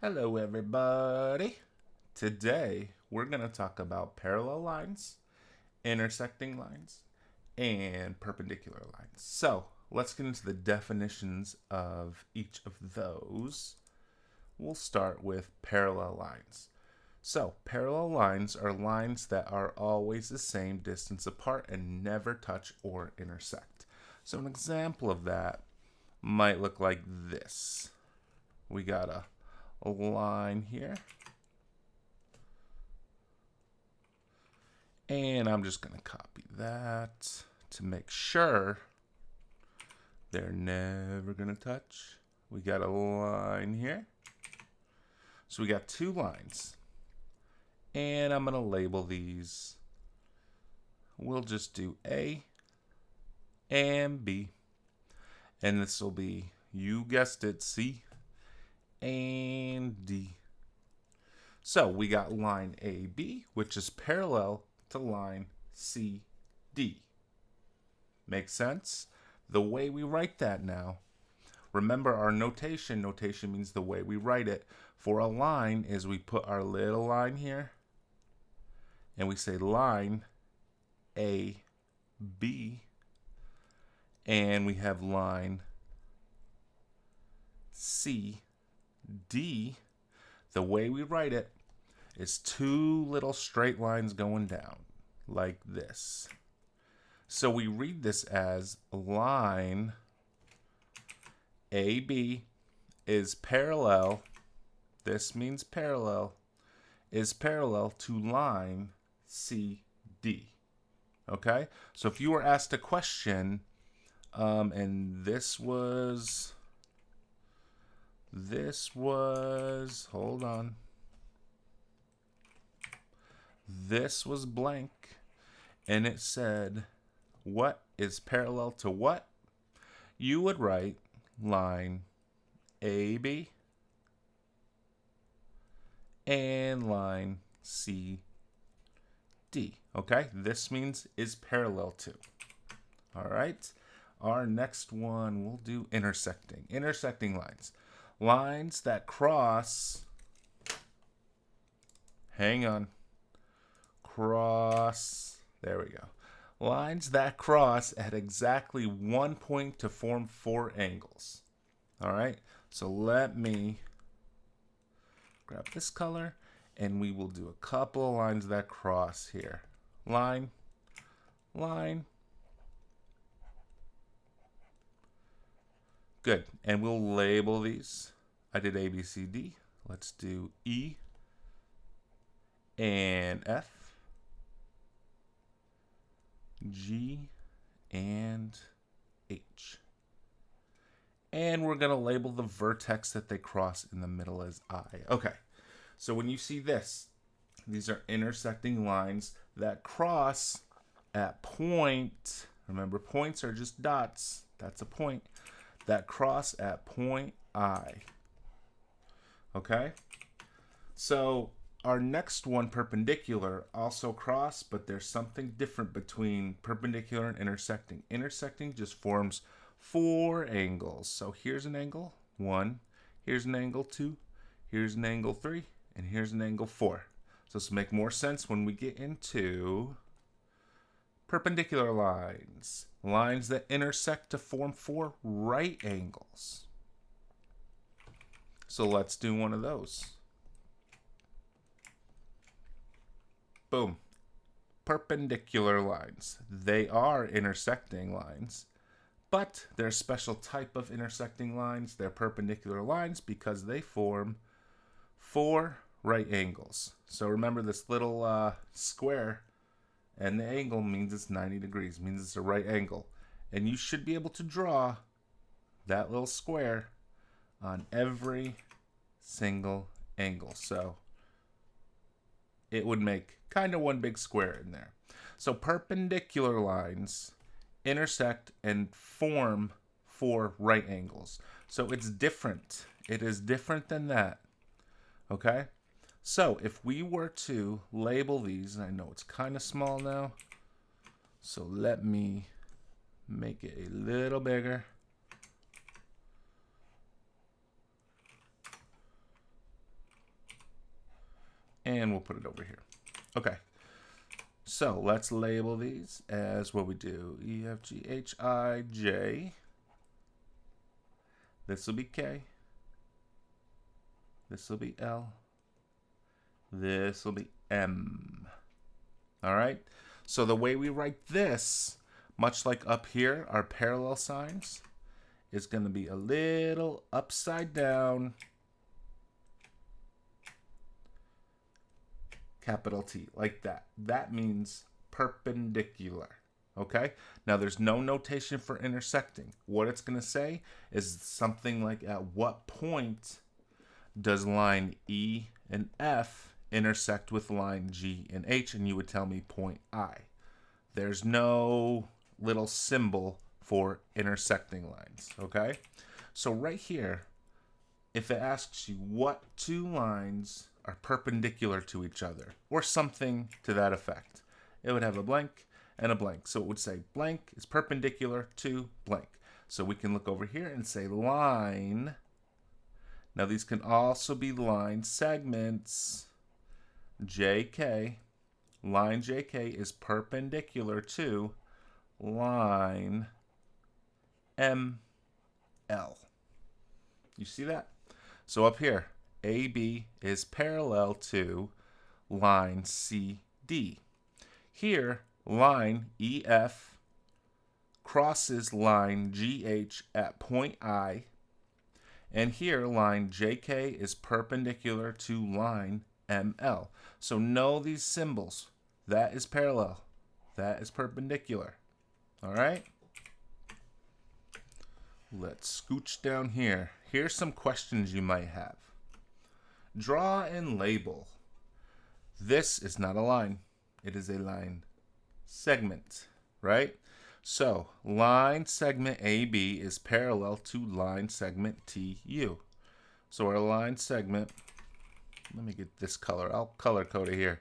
Hello, everybody. Today, we're going to talk about parallel lines, intersecting lines, and perpendicular lines. So, let's get into the definitions of each of those. We'll start with parallel lines. So, parallel lines are lines that are always the same distance apart and never touch or intersect. So, an example of that might look like this. We got a line here, and I'm just going to copy that to make sure they're never going to touch. We got a line here, so we got two lines, and I'm going to label these. We'll just do A and B, and this will be, you guessed it, C and D. So we got line AB, which is parallel to line CD. Make sense? The way we write that now, remember our notation. Notation means the way we write it. For a line is we put our little line here, and we say line AB, and we have line CD. The way we write it is two little straight lines going down like this. So we read this as line AB is parallel, this means parallel, is parallel to line CD. Okay? So if you were asked a question, and this was, hold on. This was blank, and it said, what is parallel to what? You would write line AB and line CD. Okay? This means is parallel to. All right? Our next one, we'll do intersecting. Intersecting lines. Lines that cross, hang on, cross, there we go. Lines that cross at exactly one point to form four angles. All right, so let me grab this color, and we will do a couple of lines that cross here. Line, line. Good, and we'll label these. I did A, B, C, D. Let's do E and F, G and H. And we're going to label the vertex that they cross in the middle as I. Okay, so when you see this, these are intersecting lines that cross at point. Remember, points are just dots. That's a point. That cross at point I. Okay? So our next one, perpendicular, also cross, but there's something different between perpendicular and intersecting. Intersecting just forms four angles. So here's an angle 1, here's an angle 2, here's an angle 3, and here's an angle 4. So this will make more sense when we get into perpendicular lines. Lines that intersect to form four right angles. So let's do one of those. Boom. Perpendicular lines. They are intersecting lines, but they're a special type of intersecting lines. They're perpendicular lines because they form four right angles. So remember this little square, and the angle means it's 90 degrees, means it's a right angle. And you should be able to draw that little square on every single angle. So it would make kind of one big square in there. So perpendicular lines intersect and form four right angles. So it's different. It is different than that. Okay? So if we were to label these, and I know it's kind of small now, so let me make it a little bigger. and we'll put it over here. Okay. So let's label these as what we do. E, F, G, H, I, J. This will be K. This will be L. This will be M. All right. So the way we write this, much like up here, our parallel signs, is going to be a little upside down, capital T, like that. That means perpendicular. Okay? Now, there's no notation for intersecting. What it's going to say is something like, at what point does line E and F intersect with line G and H? And you would tell me point I. There's no little symbol for intersecting lines. Okay? So right here, if it asks you what two lines are perpendicular to each other, or something to that effect, it would have a blank and a blank. So it would say blank is perpendicular to blank. So we can look over here and say line. Now these can also be line segments. JK, line JK is perpendicular to line ML. You see that? So up here, AB is parallel to line CD. Here, line EF crosses line GH at point I. And here, line JK is perpendicular to line ML. So know these symbols. That is parallel. That is perpendicular. All right? Let's scooch down here. Here's some questions you might have. Draw and label. This is not a line. It is a line segment, right? So, line segment AB is parallel to line segment TU. So our line segment, let me get this color. I'll color code it here.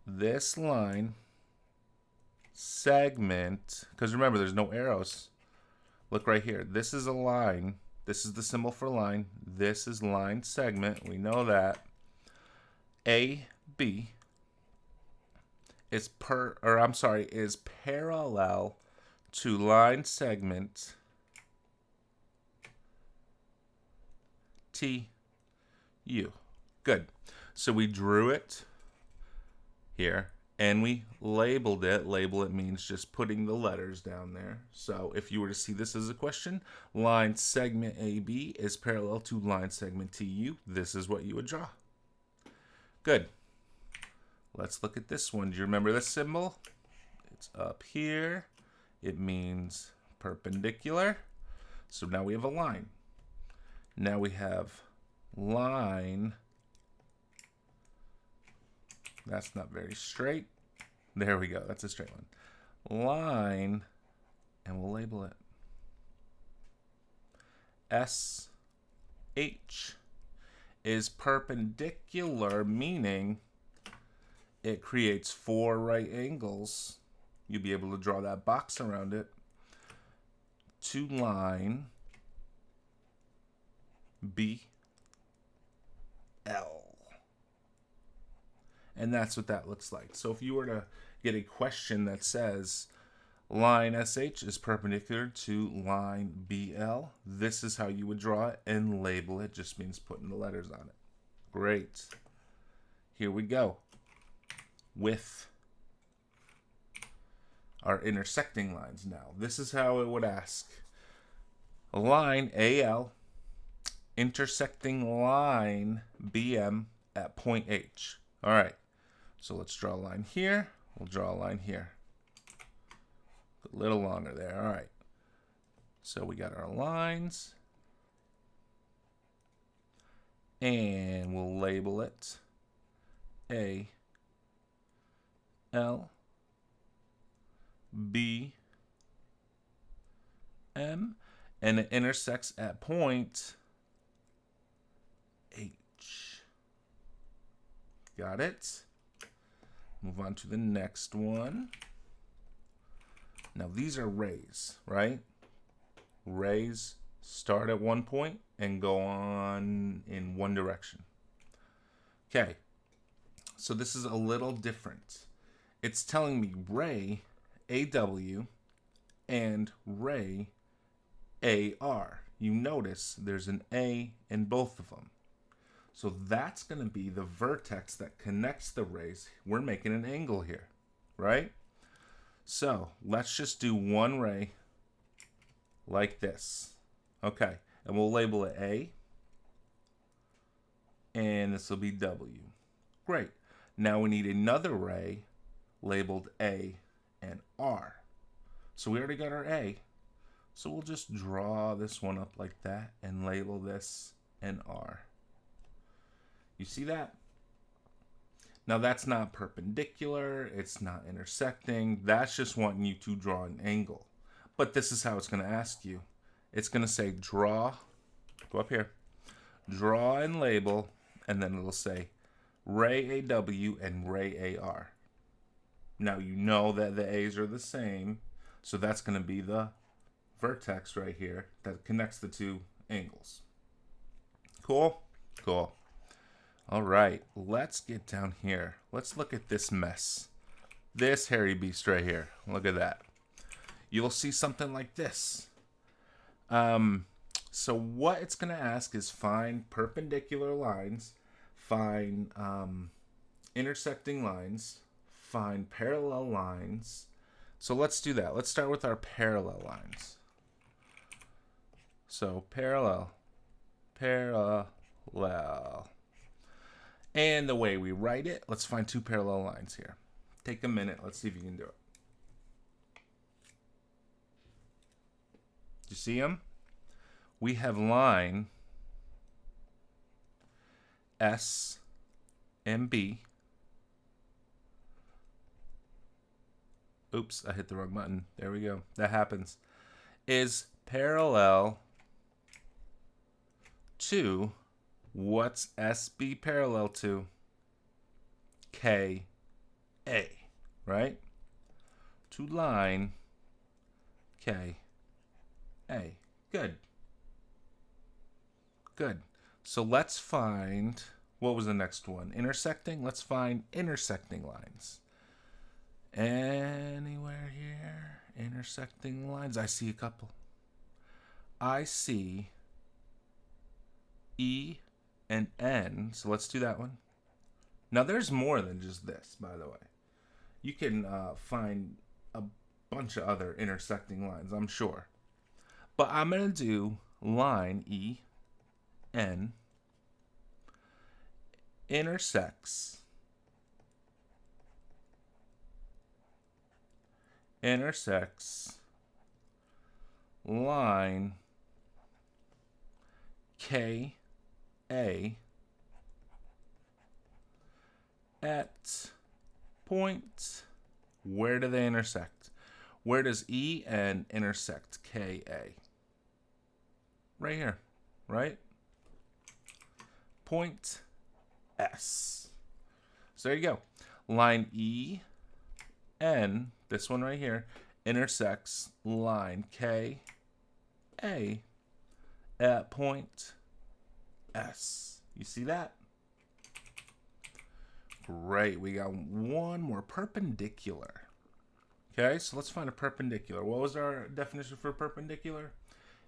This line segment, because remember, there's no arrows. Look right here. This is a line. This is the symbol for line. This is line segment. We know that. AB is parallel to line segment TU. Good. So we drew it here and we labeled it. Label it means just putting the letters down there. So if you were to see this as a question, line segment AB is parallel to line segment TU. This is what you would draw. Good. Let's look at this one. Do you remember this symbol? It's up here. It means perpendicular. So now we have a line. Now we have line. That's not very straight. There we go. That's a straight line. Line, and we'll label it SH is perpendicular, meaning it creates 4 right angles. You'll be able to draw that box around it to line BL. And that's what that looks like. So if you were to get a question that says line SH is perpendicular to line BL, this is how you would draw it and label it. Just means putting the letters on it. Great. Here we go with our intersecting lines now. This is how it would ask. A line AL intersecting line BM at point H. All right. So let's draw a line here. We'll draw a line here. A little longer there. All right. So we got our lines. And we'll label it A, L, B, M. And it intersects at point H. Got it? Move on to the next one. Now these are rays, right? Rays start at one point and go on in one direction. Okay. So this is a little different. It's telling me ray AW and ray AR. You notice there's an A in both of them. So that's going to be the vertex that connects the rays. We're making an angle here, right? So let's just do one ray like this. Okay, and we'll label it A, and this will be W. Great. Now we need another ray labeled A and R. So we already got our A. So we'll just draw this one up like that and label this an R. You see that? Now that's not perpendicular, it's not intersecting, that's just wanting you to draw an angle. But this is how it's going to ask you. It's going to say draw, go up here, draw and label, and then it'll say ray AW and ray AR. Now you know that the A's are the same, so that's going to be the vertex right here that connects the two angles. Cool? Cool. All right, let's get down here. Let's look at this mess. This hairy beast right here. Look at that. You'll see something like this. So what it's going to ask is find perpendicular lines, find intersecting lines, find parallel lines. So let's do that. Let's start with our parallel lines. So parallel. And the way we write it, let's find two parallel lines here. Take a minute. Let's see if you can do it. Do you see them? We have line S and B. Oops, I hit the wrong button. There we go. That happens. Is parallel to, what's SB parallel to? KA, right? To line KA. Good. Good. So let's find, what was the next one? Intersecting? Let's find intersecting lines. Anywhere here? Intersecting lines? I see a couple. I see E and N. So let's do that one. Now there's more than just this, by the way. You can find a bunch of other intersecting lines, I'm sure. But I'm going to do line E, N, intersects line K, A at point, where do they intersect? Where does E and intersect KA? Right here, right? Point S. So there you go. Line E, N, this one right here, intersects line K, A at point S. You see that? Great. We got one more, perpendicular. Okay, so let's find a perpendicular. What was our definition for perpendicular?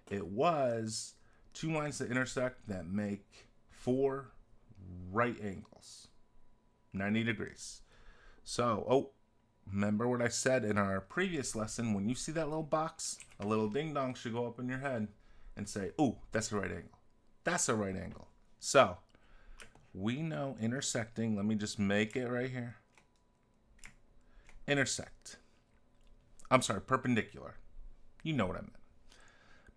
It was two lines that intersect that make 4 right angles, 90 degrees. So, remember what I said in our previous lesson? When you see that little box, a little ding dong should go up in your head and say, "Ooh, that's a right angle. That's a right angle." So, we know intersecting. Let me just make it right here. Intersect. I'm sorry, perpendicular. You know what I meant.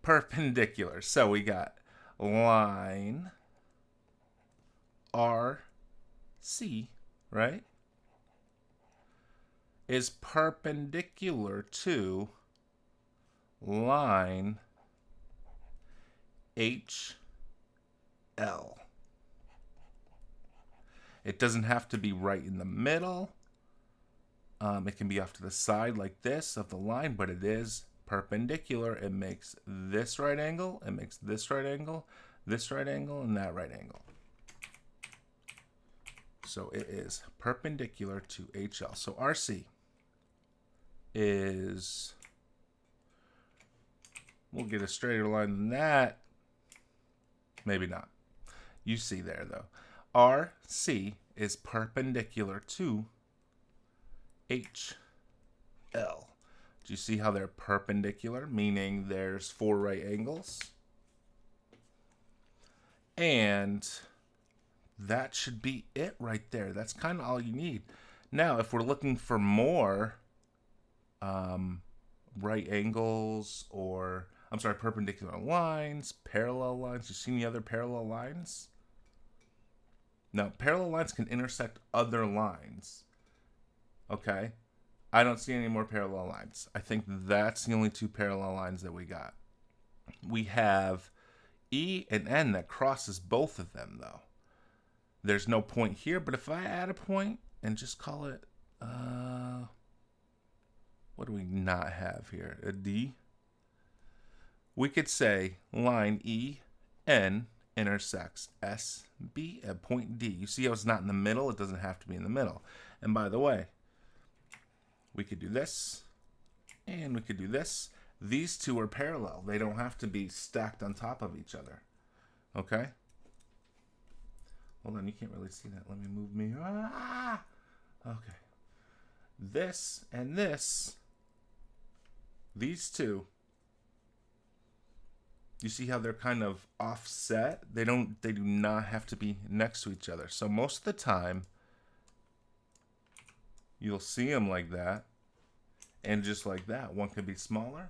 Perpendicular. So we got line RC, right? Is perpendicular to line HL. It doesn't have to be right in the middle. It can be off to the side like this of the line, but it is perpendicular. It makes this right angle, it makes this right angle, and that right angle. So it is perpendicular to HL. So RC is, we'll get a straighter line than that. Maybe not. You see there, though. RC is perpendicular to HL. Do you see how they're perpendicular, meaning there's 4 right angles? And that should be it right there. That's kind of all you need. Now, if we're looking for more right angles, or, I'm sorry, perpendicular lines, parallel lines. You see any other parallel lines? Now, parallel lines can intersect other lines. Okay? I don't see any more parallel lines. I think that's the only 2 parallel lines that we got. We have E and N that crosses both of them, though. There's no point here, but if I add a point and just call it, what do we not have here? A D? We could say line EN intersects SB at point D. You see how it's not in the middle? It doesn't have to be in the middle. And by the way, we could do this, and we could do this. These 2 are parallel. They don't have to be stacked on top of each other. Okay? Hold on, you can't really see that. Let me move me. Ah! Okay. This and this, these 2, you see how they're kind of offset? They do not have to be next to each other. So most of the time, you'll see them like that, and just like that. One could be smaller.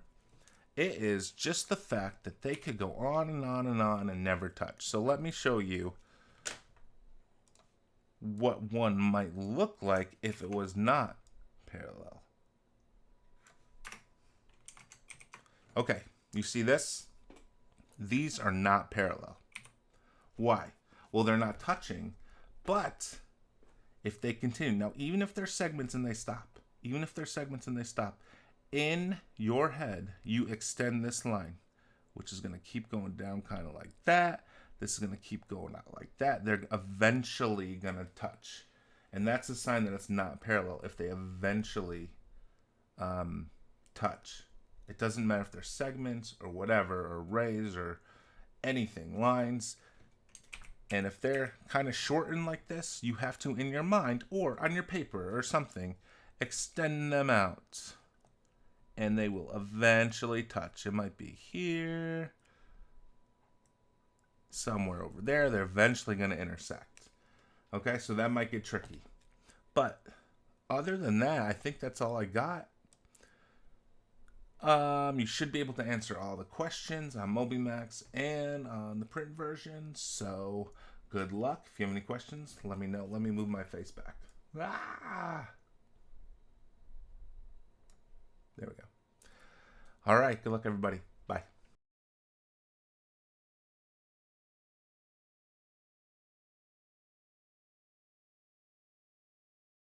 It is just the fact that they could go on and on and on and never touch. So let me show you what one might look like if it was not parallel. Okay, you see this? These are not parallel. Why? Well, they're not touching, but if they continue, now even if they're segments and they stop, in your head, you extend this line, which is going to keep going down kind of like that. This is going to keep going out like that. They're eventually going to touch. And that's a sign that it's not parallel if they eventually touch. It doesn't matter if they're segments or whatever, or rays or anything, lines. And if they're kind of shortened like this, you have to, in your mind or on your paper or something, extend them out. And they will eventually touch. It might be here, somewhere over there. They're eventually going to intersect. Okay, so that might get tricky. But other than that, I think that's all I got. You should be able to answer all the questions on MobiMax and on the print version. So good luck. If you have any questions, let me know. Let me move my face back. Ah! There we go. All right. Good luck, everybody. Bye.